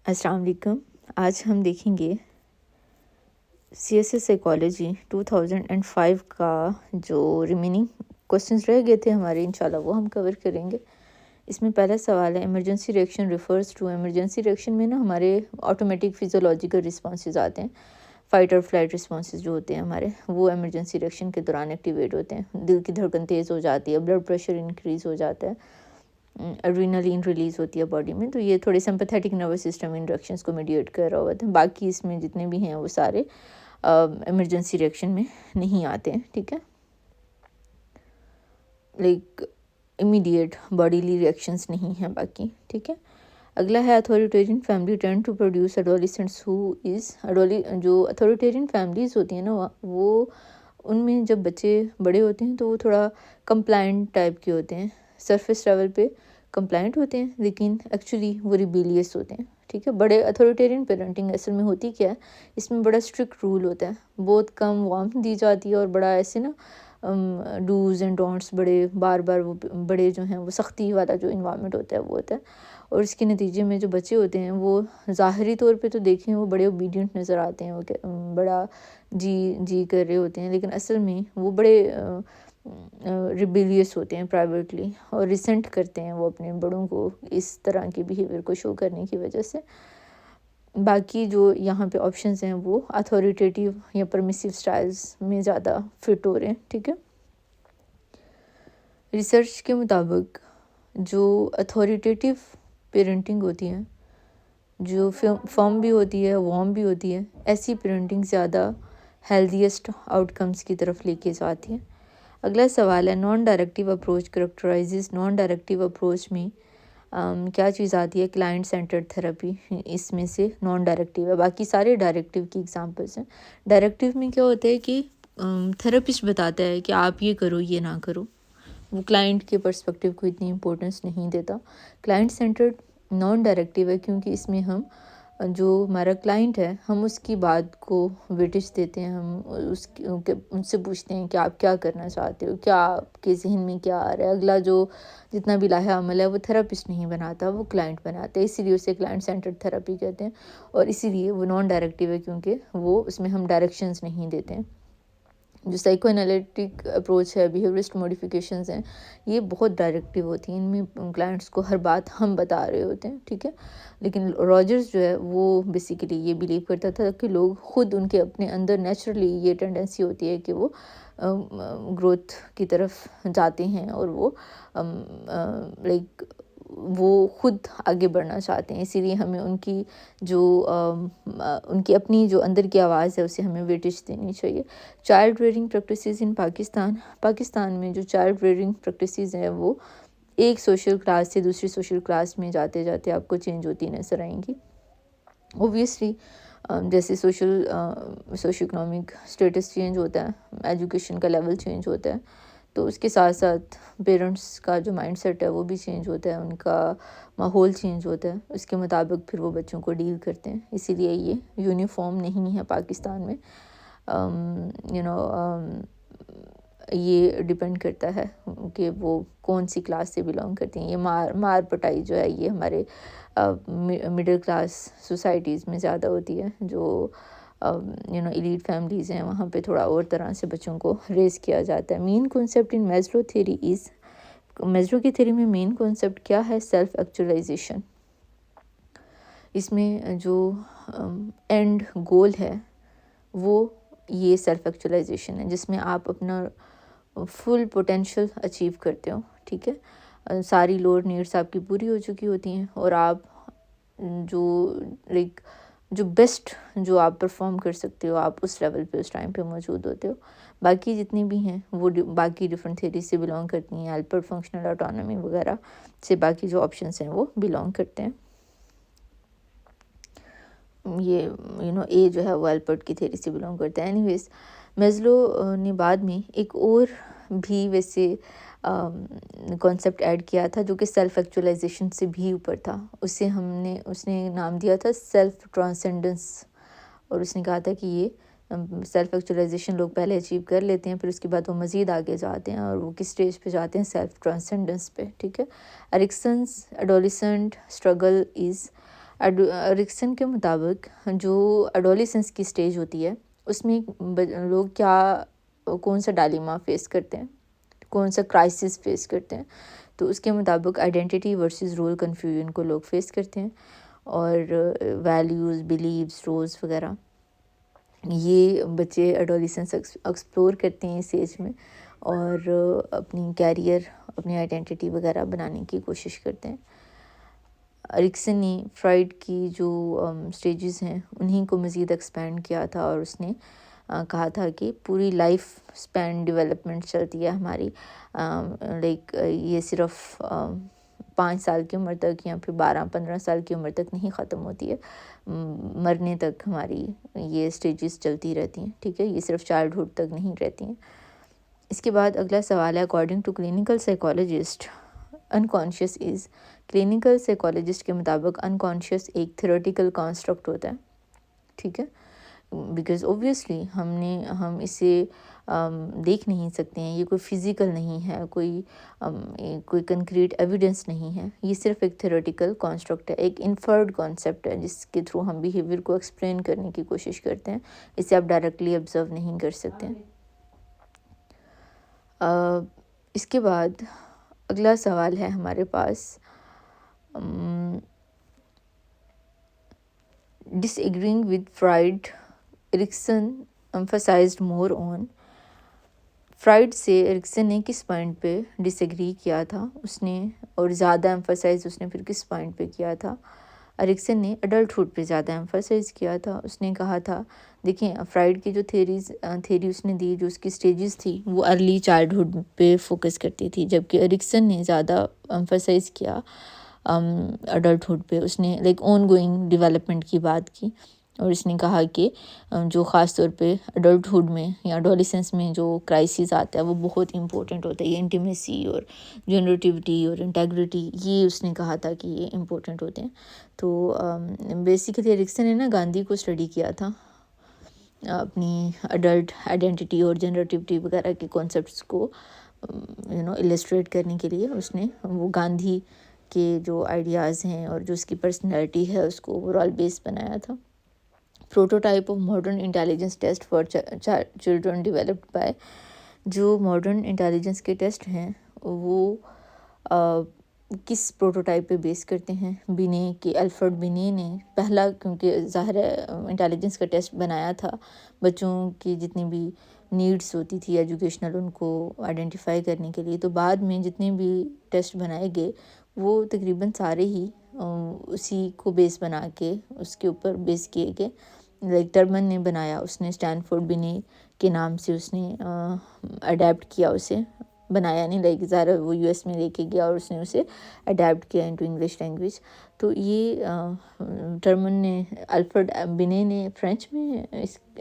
अस्सलाम वालेकुम। आज हम देखेंगे CSS साइकोलॉजी 2005 का जो रिमेनिंग क्वेश्चंस रह गए थे हमारे, इंशाल्लाह वो हम कवर करेंगे। इसमें पहला सवाल है, emergency reaction refers to. Emergency reaction में ना हमारे ऑटोमेटिक फिजियोलॉजिकल रिस्पॉन्सेज आते हैं। फाइट और फ्लाइट रिस्पॉन्सेज जो होते हैं हमारे, वो इमरजेंसी रिएक्शन के दौरान एक्टिवेट होते हैं। दिल की धड़कन तेज़ हो जाती है, ब्लड प्रेशर इंक्रीज़ हो जाता है, एड्रेनालिन रिलीज़ होती है बॉडी में। तो ये थोड़े सिंपैथेटिक नर्वस सिस्टम इंडक्शंस को मीडिएट कर रहा होता है। बाकी इसमें जितने भी हैं वो सारे इमरजेंसी रिएक्शन में नहीं आते हैं, ठीक है। लाइक इमीडिएट बॉडीली रिएक्शंस नहीं हैं बाकी, ठीक है। अगला है, authoritarian family tend to produce adolescents who is जो अथॉरिटेरियन फैमिलीज़ होती हैं ना, वो उनमें जब बच्चे बड़े होते हैं तो वो थोड़ा कंप्लाइंट टाइप के होते हैं। सरफेस लेवल पे कंप्लाइंट होते हैं, लेकिन एक्चुअली वो रिबेलियस होते हैं, ठीक है। बड़े अथॉरिटेरियन पेरेंटिंग असल में होती क्या है, इसमें बड़ा स्ट्रिक्ट रूल होता है, बहुत कम वार्मथ दी जाती है और बड़ा ऐसे ना डूज़ एंड डोंट्स बड़े बार बार वो बड़े जो हैं वो सख्ती वाला जो इन्वायरमेंट होता है वो होता है। और इसके नतीजे में जो बच्चे होते हैं वो ज़ाहरी तौर पे तो देखें वो बड़े ओबीडियंट नज़र आते हैं, वो बड़ा जी कर रहे होते हैं, लेकिन असल में वो बड़े रिबेलियस होते हैं प्राइवेटली, और रिसेंट करते हैं वो अपने बड़ों को इस तरह के बिहेवियर को शो करने की वजह से। बाकी जो यहाँ पे ऑप्शंस हैं वो अथॉरिटेटिव या परमिसिव स्टाइल्स में ज़्यादा फिट हो रहे हैं, ठीक है। रिसर्च के मुताबिक जो अथॉरिटेटिव पेरेंटिंग होती है, जो फर्म भी होती है, वार्म भी होती है, ऐसी पेरेंटिंग ज़्यादा हेल्दीएस्ट आउटकम्स की तरफ लेके जाती है। अगला सवाल है, non directive approach characterises. Non directive approach में क्या चीज़ आती है, क्लाइंट सेंटर्ड थेरेपी इसमें से नॉन डायरेक्टिव है, बाकी सारे डायरेक्टिव की एग्जांपल्स हैं। डायरेक्टिव में क्या होता है कि थेरेपिस्ट बताता है कि आप ये करो ये ना करो, वो क्लाइंट के पर्सपेक्टिव को इतनी इम्पोर्टेंस नहीं देता। क्लाइंट सेंटर्ड नॉन डायरेक्टिव है क्योंकि इसमें हम जो हमारा क्लाइंट है हम उसकी बात को वेटेज देते हैं, हम उनसे पूछते हैं कि आप क्या करना चाहते हो, क्या आपके जहन में क्या आ रहा है। अगला जो जितना भी लाहा अमल है वो थेरेपिस्ट नहीं बनाता, वो क्लाइंट बनाता है, इसीलिए उसे क्लाइंट सेंटर्ड थेरेपी कहते हैं। और इसीलिए वो नॉन डायरेक्टिव है क्योंकि वो उसमें हम डायरेक्शंस नहीं देते हैं। जो साइको एनालिटिक अप्रोच है, बिहेवियरिस्ट मॉडिफिकेशंस हैं, ये बहुत डायरेक्टिव होती हैं। इनमें क्लाइंट्स को हर बात हम बता रहे होते हैं, ठीक है। लेकिन रॉजर्स जो है वो बेसिकली ये बिलीव करता था कि लोग खुद, उनके अपने अंदर नेचुरली ये टेंडेंसी होती है कि वो ग्रोथ की तरफ जाते हैं और वो लाइक वो खुद आगे बढ़ना चाहते हैं। इसीलिए हमें उनकी जो उनकी अपनी जो अंदर की आवाज़ है उसे हमें वेटेज देनी चाहिए। चाइल्ड रेयरिंग प्रैक्टिसेस इन पाकिस्तान में जो चाइल्ड रेयरिंग प्रैक्टिसेस हैं वो एक सोशल क्लास से दूसरी सोशल क्लास में जाते जाते आपको चेंज होती नज़र आएंगी। ओबियसली जैसे सोशो इकोनॉमिक स्टेटस चेंज होता है, एजुकेशन का लेवल चेंज होता है, तो उसके साथ साथ पेरेंट्स का जो माइंडसेट है वो भी चेंज होता है, उनका माहौल चेंज होता है, उसके मुताबिक फिर वो बच्चों को डील करते हैं। इसीलिए ये यूनिफॉर्म नहीं है पाकिस्तान में। ये डिपेंड करता है कि वो कौन सी क्लास से बिलोंग करती हैं। ये मार पटाई जो है ये हमारे मिडिल क्लास सोसाइटीज़ में ज़्यादा होती है। जो एलीट फैमिलीज़ हैं वहाँ पे थोड़ा और तरह से बच्चों को रेज़ किया जाता है। Main concept in Maslow theory is, Maslow की थ्योरी में मेन कॉन्सेप्ट क्या है, सेल्फ एक्चुअलाइजेशन। इसमें जो एंड गोल है वो ये सेल्फ एक्चुअलाइजेशन है, जिसमें आप अपना फुल पोटेंशियल अचीव करते हो, ठीक है। सारी लोअर नीड्स आपकी पूरी हो चुकी होती हैं और आप जो लाइक जो बेस्ट जो आप परफॉर्म कर सकते हो, आप उस लेवल पे उस टाइम पे मौजूद होते हो। बाकी जितनी भी हैं वो बाकी डिफरेंट थ्योरी से बिलोंग करती हैं, एल्पर्ट फंक्शनल ऑटोनॉमी वगैरह से बाकी जो ऑप्शंस हैं वो बिलोंग करते हैं। ये ए जो है वो एल्पर्ट की थ्योरी से बिलोंग करता है। एनीवेज, मैस्लो ने बाद में एक और भी वैसे कॉन्सेप्ट ऐड किया था जो कि सेल्फ एक्चुअलाइजेशन से भी ऊपर था। उसने नाम दिया था सेल्फ ट्रांसेंडेंस। और उसने कहा था कि ये सेल्फ एक्चुअलाइजेशन लोग पहले अचीव कर लेते हैं, फिर उसके बाद वो मज़ीद आगे जाते हैं और वो किस स्टेज पे जाते हैं, सेल्फ ट्रांसेंडेंस पे, ठीक है। Erikson's adolescent struggle is Erikson کے مطابق جو ایڈولیسنس کی سٹیج ہوتی ہے اس میں لوگ کون سا ڈائلیما فیس کرتے ہیں، کون سا کرائسس فیس کرتے ہیں، تو اس کے مطابق آئیڈینٹی ورسز رول کنفیوژن کو لوگ فیس کرتے ہیں، اور ویلیوز، بلیوز، رولز وغیرہ یہ بچے ایڈولیسنس ایکسپلور کرتے ہیں اس ایج میں، اور اپنی کیریئر، اپنی آئیڈینٹی وغیرہ بنانے کی کوشش کرتے ہیں۔ ایرکسن نے فرائیڈ کی جو سٹیجز ہیں انہیں کو مزید ایکسپینڈ کیا تھا، اور اس نے کہا تھا کہ پوری لائف سپین ڈیولپمنٹ چلتی ہے ہماری، لائک یہ صرف 5 سال کی عمر تک یا پھر 12-15 سال کی عمر تک نہیں ختم ہوتی ہے، مرنے تک ہماری یہ سٹیجز چلتی رہتی ہیں، ٹھیک ہے، یہ صرف چائلڈہڈ تک نہیں رہتی ہیں۔ اس کے بعد اگلا سوال ہے، according to clinical psychologist unconscious is, clinical psychologist کے مطابق انکانشیس ایک تھیوریٹیکل کانسٹرکٹ ہوتا ہے، ٹھیک ہے، بیکاز اوبویسلی ہم اسے دیکھ نہیں سکتے ہیں، یہ کوئی فزیکل نہیں ہے، کوئی کنکریٹ ایویڈنس نہیں ہے، یہ صرف ایک تھیوریٹیکل کانسٹرکٹ ہے، ایک انفرڈ کانسیپٹ ہے جس کے تھرو ہم بیہیویئر کو ایکسپلین کرنے کی کوشش کرتے ہیں، اسے آپ ڈائریکٹلی آبزرو نہیں کر سکتے ہیں۔ اس کے بعد اگلا سوال ہے ہمارے پاس، disagreeing with Freud, Erikson emphasized more on، Freud سے ایرکسن نے کس پوائنٹ پہ ڈس ایگری کیا تھا، اس نے، اور زیادہ ایمفسائز اس نے پھر کس پوائنٹ پہ کیا تھا؟ ایرکسن نے اڈلٹہڈ پہ زیادہ ایمفسائز کیا تھا۔ اس نے کہا تھا، دیکھیں فرائیڈ کی جو تھیری اس نے دی، جو اس کی سٹیجز تھی وہ ارلی چائلڈہڈ پہ فوکس کرتی تھی، جبکہ ایرکسن نے زیادہ ایمفسائز کیا اڈلٹہڈ پہ، اس نے لائک آن گوئنگ ڈیولپمنٹ کی بات کی، اور اس نے کہا کہ جو خاص طور پہ اڈلٹہڈ میں یا ایڈولیسنس میں جو کرائسس آتا ہے وہ بہت امپورٹنٹ ہوتا ہے، یہ انٹیمیسی اور جنریٹیوٹی اور انٹیگریٹی، یہ اس نے کہا تھا کہ یہ امپورٹنٹ ہوتے ہیں۔ تو بیسیکلی ایرکسن نے گاندھی کو اسٹڈی کیا تھا، اپنی اڈلٹ آئیڈینٹی اور جنریٹیوٹی وغیرہ کے کانسیپٹس کو السٹریٹ کرنے کے لیے اس نے وہ گاندھی کے جو آئیڈیاز ہیں اور جو اس کی پرسنالٹی ہے اس کو اوور آل بیس بنایا تھا۔ Prototype of modern intelligence test for children developed by, جو ماڈرن انٹیلیجنس کے ٹیسٹ ہیں وہ کس پروٹوٹائپ پہ بیس کرتے ہیں؟ بینے کے، الفرڈ بینے نے پہلا، کیونکہ ظاہر ہے انٹیلیجنس کا ٹیسٹ بنایا تھا بچوں کی جتنی بھی نیڈس ہوتی تھی ایجوکیشنل ان کو آئیڈینٹیفائی کرنے کے لیے، تو بعد میں جتنے بھی ٹیسٹ بنائے گئے وہ تقریباً سارے ہی اسی کو بیس بنا کے اس کے اوپر بیس کیے گئے۔ لائک ٹرمن نے بنایا، اس نے اسٹینفورڈ بینے کے نام سے اس نے اڈیپٹ کیا، اسے بنایا نہیں، لائک ظاہر وہ یو ایس میں لے کے گیا اور اس نے اسے اڈیپٹ کیا انٹو انگلش لینگویج۔ تو یہ ٹرمن نے، الفرڈ بینے نے فرینچ میں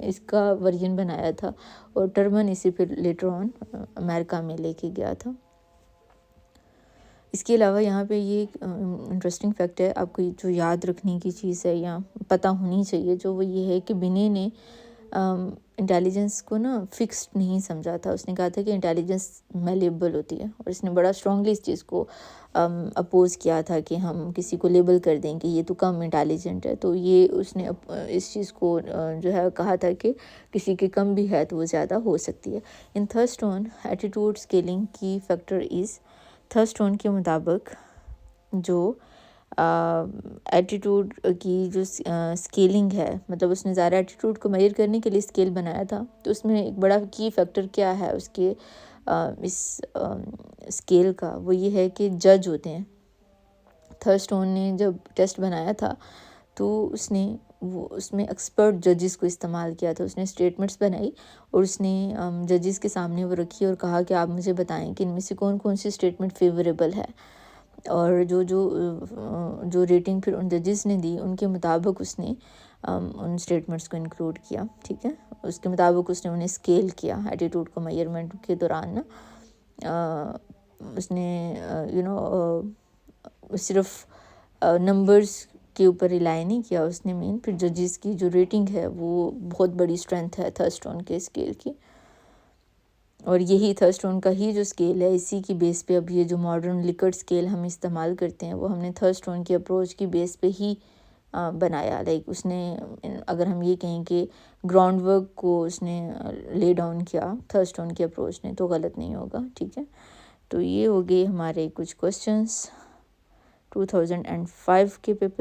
اس کا ورژن بنایا تھا، اور ٹرمن اسے پھر لیٹر آن امریکہ میں لے کے گیا تھا۔ اس کے علاوہ یہاں پہ یہ ایک انٹرسٹنگ فیکٹ ہے، آپ کو جو یاد رکھنے کی چیز ہے یا پتہ ہونی چاہیے، جو وہ یہ ہے کہ بینے نے انٹیلیجنس کو فکسڈ نہیں سمجھا تھا، اس نے کہا تھا کہ انٹیلیجنس میلیبل ہوتی ہے، اور اس نے بڑا اسٹرانگلی اس چیز کو اپوز کیا تھا کہ ہم کسی کو لیبل کر دیں کہ یہ تو کم انٹیلیجنٹ ہے، تو یہ اس نے اس چیز کو جو ہے کہا تھا کہ کسی کے کم بھی ہے تو وہ زیادہ ہو سکتی ہے۔ ان تھرسٹون ایٹیٹیوڈ اسکیلنگ کی فیکٹر از، تھرسٹون کے مطابق جو ایٹیٹیوڈ کی جو اسکیلنگ ہے، مطلب اس نے ظاہر ایٹیٹیوڈ کو میئر کرنے کے لیے اسکیل بنایا تھا، تو اس میں ایک بڑا کی فیکٹر کیا ہے اس کے اس اسکیل کا، وہ یہ ہے کہ جج ہوتے ہیں۔ تھرسٹون نے جب ٹیسٹ بنایا تھا تو اس میں ایکسپرٹ ججز کو استعمال کیا تھا، اس نے اسٹیٹمنٹس بنائی اور اس نے ججز کے سامنے وہ رکھی اور کہا کہ آپ مجھے بتائیں کہ ان میں سے کون کون سی اسٹیٹمنٹ فیوریبل ہے، اور جو ریٹنگ پھر ان ججز نے دی ان کے مطابق اس نے ان اسٹیٹمنٹس کو انکلوڈ کیا، ٹھیک ہے، اس کے مطابق اس نے انہیں اسکیل کیا ایٹیٹیوڈ کو میئرمنٹ کے دوران اس نے صرف نمبرز کے اوپر ریلائی نہیں کیا، اس نے پھر ججز کی جو ریٹنگ ہے وہ بہت بڑی اسٹرینتھ ہے تھرسٹون کے اسکیل کی، اور یہی تھرسٹون کا ہی جو اسکیل ہے، اسی کی بیس پہ اب یہ جو ماڈرن لکرٹ اسکیل ہم استعمال کرتے ہیں وہ ہم نے تھرسٹون کی اپروچ کی بیس پہ ہی بنایا. لائک اس نے اگر ہم یہ کہیں کہ گراؤنڈ ورک کو اس نے لے ڈاؤن کیا تھرسٹون کے اپروچ نے تو غلط نہیں ہوگا. ٹھیک ہے. تو یہ ہو گئے ہمارے کچھ کوشچنس 2005 کے پیپر